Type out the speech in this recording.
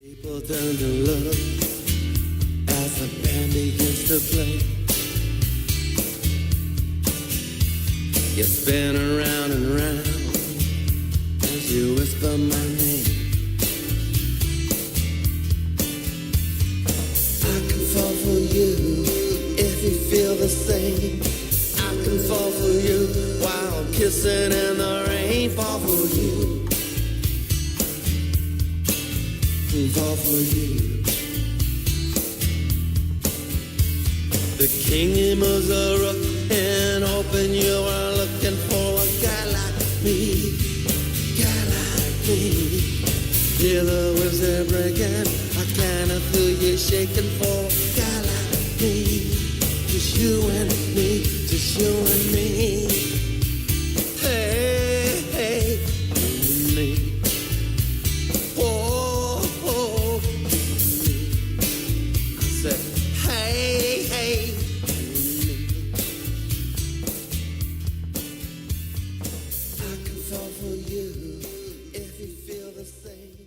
People turn to look as the band begins to play. You spin around and round as you whisper my name. I can fall for you if you feel the same. I can fall for you while kissing in the rain. Fall for you. Fall for you. The king moves a rook and hoping you are looking for a guy like me, guy like me. Hear the waves they're breaking, I kinda feel you shaking for a guy like me. Just you and me, just you and me. Hey, hey, me. Hey, hey. I can fall for you if you feel the same.